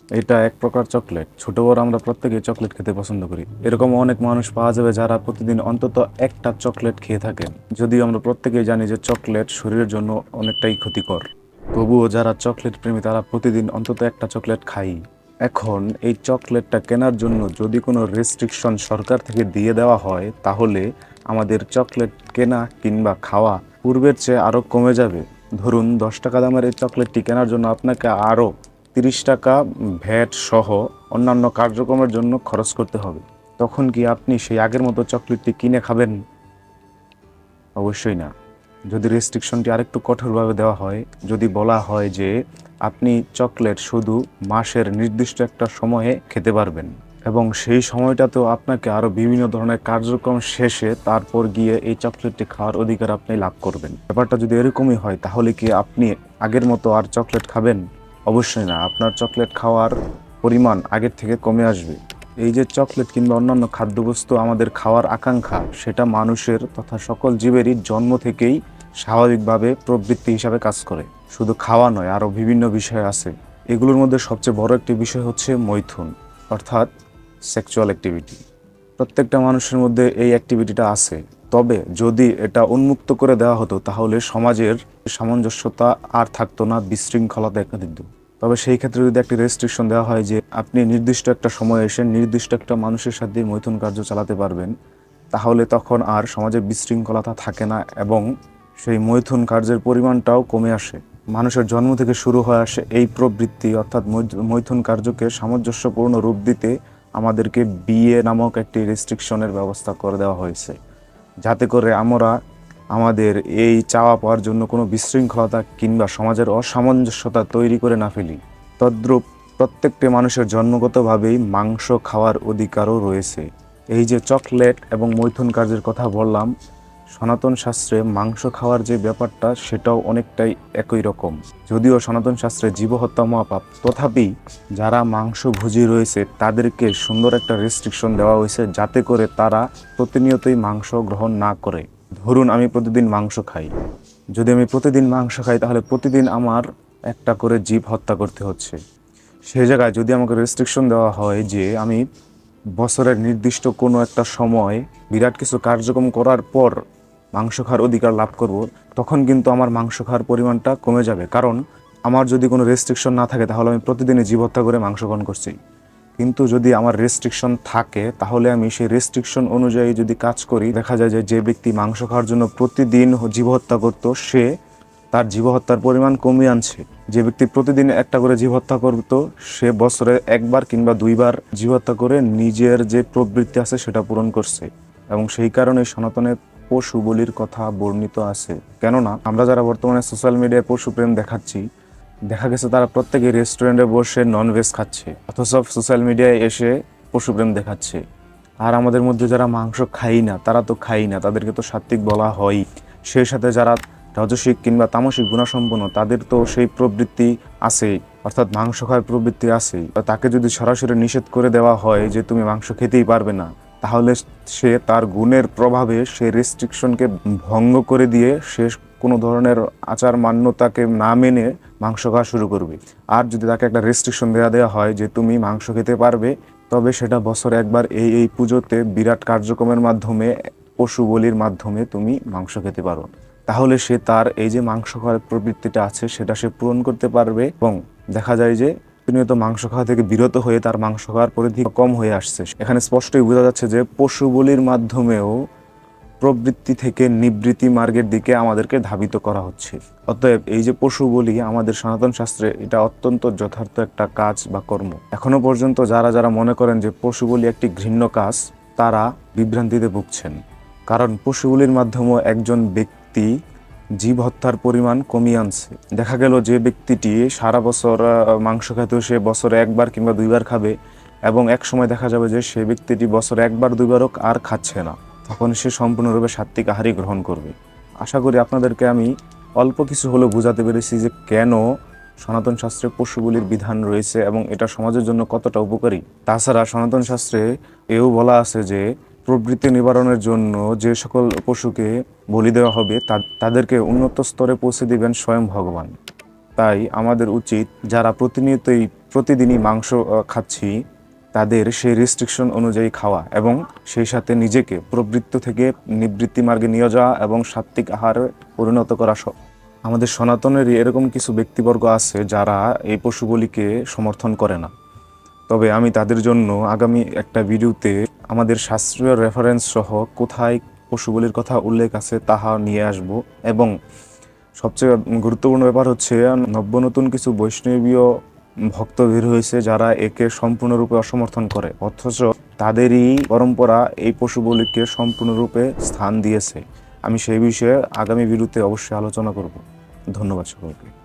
এটা এক প্রকার চকলেট। ছোট বড় আমরা প্রত্যেকেই চকলেট খেতে পছন্দ করি। এরকম অনেক মানুষ পাওয়া যাবে যারা প্রতিদিন অন্তত একটা চকলেট খেয়ে থাকেন। যদিও আমরা প্রত্যেকেই জানি যে চকলেট শরীরের জন্য অনেকটাই ক্ষতিকর, তবুও যারা চকলেট প্রেমী তারা প্রতিদিন অন্তত একটা চকলেট খায়। এখন এই চকলেটটা কেনার জন্য যদি কোনো রেস্ট্রিকশন সরকার থেকে দিয়ে দেওয়া হয়, তাহলে আমাদের চকলেট কেনা কিংবা খাওয়া পূর্বের চেয়ে আরও কমে যাবে। ধরুন 10 টাকা দামের এই চকলেটটি কেনার জন্য আপনাকে আরও 30 টাকা ভ্যাট সহ অন্যান্য কার্যক্রমের জন্য খরচ করতে হবে। তখন কি আপনি সেই আগের মতো চকলেটটি কিনে খাবেন? অবশ্যই না। যদি রেস্ট্রিকশনটি আরেকটু কঠোরভাবে দেওয়া হয়, যদি বলা হয় যে আপনি চকলেট শুধু মাসের নির্দিষ্ট একটা সময়ে খেতে পারবেন এবং সেই সময়টাতেও আপনাকে আরও বিভিন্ন ধরনের কার্যক্রম শেষে তারপর গিয়ে এই চকলেটটি খাওয়ার অধিকার আপনি লাভ করবেন, ব্যাপারটা যদি এরকমই হয়, তাহলে কি আপনি আগের মতো আর চকলেট খাবেন? অবশ্যই না। আপনার চকলেট খাওয়ার পরিমাণ আগের থেকে কমে আসবে। এই যে চকলেট কিংবা অন্যান্য খাদ্যবস্তু আমাদের খাওয়ার আকাঙ্ক্ষা, সেটা মানুষের তথা সকল জীবেরই জন্ম থেকেই স্বাভাবিকভাবে প্রবৃত্তি হিসাবে কাজ করে। শুধু খাওয়া নয়, আরও বিভিন্ন বিষয় আছে। এগুলোর মধ্যে সবচেয়ে বড় একটি বিষয় হচ্ছে মৈথুন, অর্থাৎ সেক্সুয়াল অ্যাক্টিভিটি। প্রত্যেকটা মানুষের মধ্যে এই অ্যাক্টিভিটিটা আছে। তবে যদি এটা উন্মুক্ত করে দেওয়া হতো, তাহলে সমাজের সামঞ্জস্যতা আর থাকতো না, বিশৃঙ্খলা দেখা দিত। তবে সেই ক্ষেত্রে যদি একটি রেস্ট্রিকশন দেওয়া হয় যে আপনি নির্দিষ্ট একটা সময়ে এসে নির্দিষ্ট একটা মানুষের সাথে মৈথুন কার্য চালাতে পারবেন, তাহলে তখন আর সমাজে বিশৃঙ্খলতা থাকে না এবং সেই মৈথুন কার্যের পরিমাণটাও কমে আসে। মানুষের জন্ম থেকে শুরু হয়ে আসে এই প্রবৃত্তি, অর্থাৎ মৈথুন কার্যকে সামঞ্জস্যপূর্ণ রূপ দিতে আমাদেরকে বিয়ে নামক একটি রেস্ট্রিকশনের ব্যবস্থা করে দেওয়া হয়েছে, যাতে করে আমরা আমাদের এই চাওয়া পাওয়ার জন্য কোনো বিশৃঙ্খলতা কিংবা সমাজের অসামঞ্জস্যতা তৈরি করে না ফেলি। তদ্রূপ প্রত্যেকটি মানুষের জন্মগতভাবেই মাংস খাওয়ার অধিকারও রয়েছে। এই যে চকলেট এবং মৈথুন কার্যের কথা বললাম, সনাতন শাস্ত্রে মাংস খাওয়ার যে ব্যাপারটা সেটাও অনেকটাই একই রকম। যদিও সনাতন শাস্ত্রে জীবহত্যা মহাপাপ, তথাপি যারা মাংসভোজী রয়েছে তাদেরকে সুন্দর একটা রেস্ট্রিকশন দেওয়া হয়েছে, যাতে করে তারা প্রতিনিয়তই মাংস গ্রহণ না করে। ধরুন আমি প্রতিদিন মাংস খাই। যদি আমি প্রতিদিন মাংস খাই, তাহলে প্রতিদিন আমার একটা করে জীব হত্যা করতে হচ্ছে। সেই জায়গায় যদি আমাকে রেস্ট্রিকশন দেওয়া হয় যে আমি বছরের নির্দিষ্ট কোনো একটা সময় বিরাট কিছু কার্যক্রম করার পর মাংস খাওয়ার অধিকার লাভ করব, তখন কিন্তু আমার মাংস খাওয়ার পরিমাণটা কমে যাবে। কারণ আমার যদি কোনো রেস্ট্রিকশন না থাকে, তাহলে আমি প্রতিদিনই জীব হত্যা করে মাংস গ্রহণ করছি। কিন্তু যদি আমার রেস্ট্রিকশন থাকে, তাহলে আমি সেই রেস্ট্রিকশন অনুযায়ী যদি কাজ করি, দেখা যায় যে যে ব্যক্তি মাংস খাওয়ার জন্য প্রতিদিন জীব হত্যা করতো, সে তার জীব হত্যার পরিমাণ কমিয়ে আনছে। যে ব্যক্তি প্রতিদিন একটা করে জীব হত্যা করতো, সে বছরে একবার কিংবা দুইবার জীব হত্যা করে নিজের যে প্রবৃত্তি আছে সেটা পূরণ করছে। এবং সেই কারণে সনাতনে পশু বলির কথা বর্ণিত আছে। কেননা আমরা যারা বর্তমানে সোশ্যাল মিডিয়ায় পশু প্রেম দেখাচ্ছি, দেখা গেছে তারা প্রত্যেকে রেস্টুরেন্টে বসে ননভেজ খাচ্ছে, অথচ সোশ্যাল মিডিয়ায় এসে পশুপ্রেম দেখাচ্ছে। আর আমাদের মধ্যে যারা মাংস খাই না, তারা তো খাই না, তাদেরকে তো সাত্ত্বিক বলা হয়। সেই সাথে যারা রাজসিক কিংবা তামসিক গুণাসম্পন্ন, তাদের তো সেই প্রবৃত্তি আছেই, অর্থাৎ মাংস খাওয়ার প্রবৃত্তি আছেই। তাকে যদি সরাসরি নিষেধ করে দেওয়া হয় যে তুমি মাংস খেতেই পারবে না, তাহলে সে তার গুণের প্রভাবে সে রেস্ট্রিকশনকে ভঙ্গ করে দিয়ে সে কোনো ধরনের আচার মান্যতাকে না মেনে মাংস খাওয়া শুরু করবে। আর যদি তাকে একটা রেস্ট্রিকশন দেওয়া হয় যে তুমি মাংস খেতে পারবে, তবে সেটা বছরে একবার এই পুজোতে বিরাট কার্যক্রমের মাধ্যমে, পশু বলির মাধ্যমে তুমি মাংস খেতে পারো, তাহলে সে তার এই যে মাংস খাওয়ার প্রবৃত্তিটা আছে সেটা সে পূরণ করতে পারবে। এবং দেখা যায় যে প্রতিনিয়ত মাংস খাওয়া থেকে বিরত হয়ে তার মাংস খাওয়ার পরিধি কম হয়ে আসছে। এখানে স্পষ্টই বোঝা যাচ্ছে যে পশু বলির মাধ্যমেও প্রবৃত্তি থেকে নিবৃত্তি মার্গের দিকে আমাদেরকে ধাবিত করা হচ্ছে। অতএব এই যে পশু বলি, আমাদের সনাতন শাস্ত্রে এটা অত্যন্ত যথার্থ একটা কাজ বা কর্ম। এখনো পর্যন্ত যারা যারা মনে করেন যে পশু বলি একটি ঘৃণ্য কাজ, তারা বিভ্রান্তিতে ভুগছেন। কারণ পশু বলির মাধ্যমেও একজন ব্যক্তি জীব হত্যার পরিমাণ কমিয়ে আনছে। দেখা গেল যে ব্যক্তিটি সারা বছর মাংস খেতেও সে বছরে একবার কিংবা দুইবার খাবে, এবং এক সময় দেখা যাবে যে সে ব্যক্তিটি বছরে একবার দুইবারও আর খাচ্ছে না, তখন সে সম্পূর্ণরূপে সাত্ত্বিক আহারই গ্রহণ করবে। আশা করি আপনাদেরকে আমি অল্প কিছু হলেও বোঝাতে পেরেছি যে কেন সনাতন শাস্ত্রে পশুবলির বিধান রয়েছে এবং এটা সমাজের জন্য কতটা উপকারী। তাছাড়া সনাতন শাস্ত্রে এও বলা আছে যে প্রবৃত্তি নিবারণের জন্য যে সকল পশুকে বলি দেওয়া হবে, তাদেরকে উন্নত স্তরে পৌঁছে দিবেন স্বয়ং ভগবান। তাই আমাদের উচিত যারা প্রতিদিনই মাংস খাচ্ছি তাদের সেই রেস্ট্রিকশন অনুযায়ী খাওয়া এবং সেই সাথে নিজেকে প্রবৃত্ত থেকে নিবৃত্তি মার্গে নিয়ে যাওয়া এবং সাত্ত্বিক আহারে পরিণত করা। আমাদের সনাতনেরই এরকম কিছু ব্যক্তিবর্গ আছে যারা এই পশুবলিকে সমর্থন করে না। তবে আমি তাদের জন্য আগামী একটা ভিডিওতে আমাদের শাস্ত্রীয় রেফারেন্স সহ কোথায় পশুবলির কথা উল্লেখ আছে তাহা নিয়ে আসব। এবং সবচেয়ে গুরুত্বপূর্ণ ব্যাপার হচ্ছে নতুন কিছু বৈষ্ণবীয় ভক্ত বের হয়েছে যারা একে সম্পূর্ণরূপে অসমর্থন করে, অথচ তাদেরই পরম্পরা এই পশুবলিকে সম্পূর্ণরূপে স্থান দিয়েছে। আমি সেই বিষয়ে আগামী ভিডিওতে অবশ্যই আলোচনা করব। ধন্যবাদ সকলকে।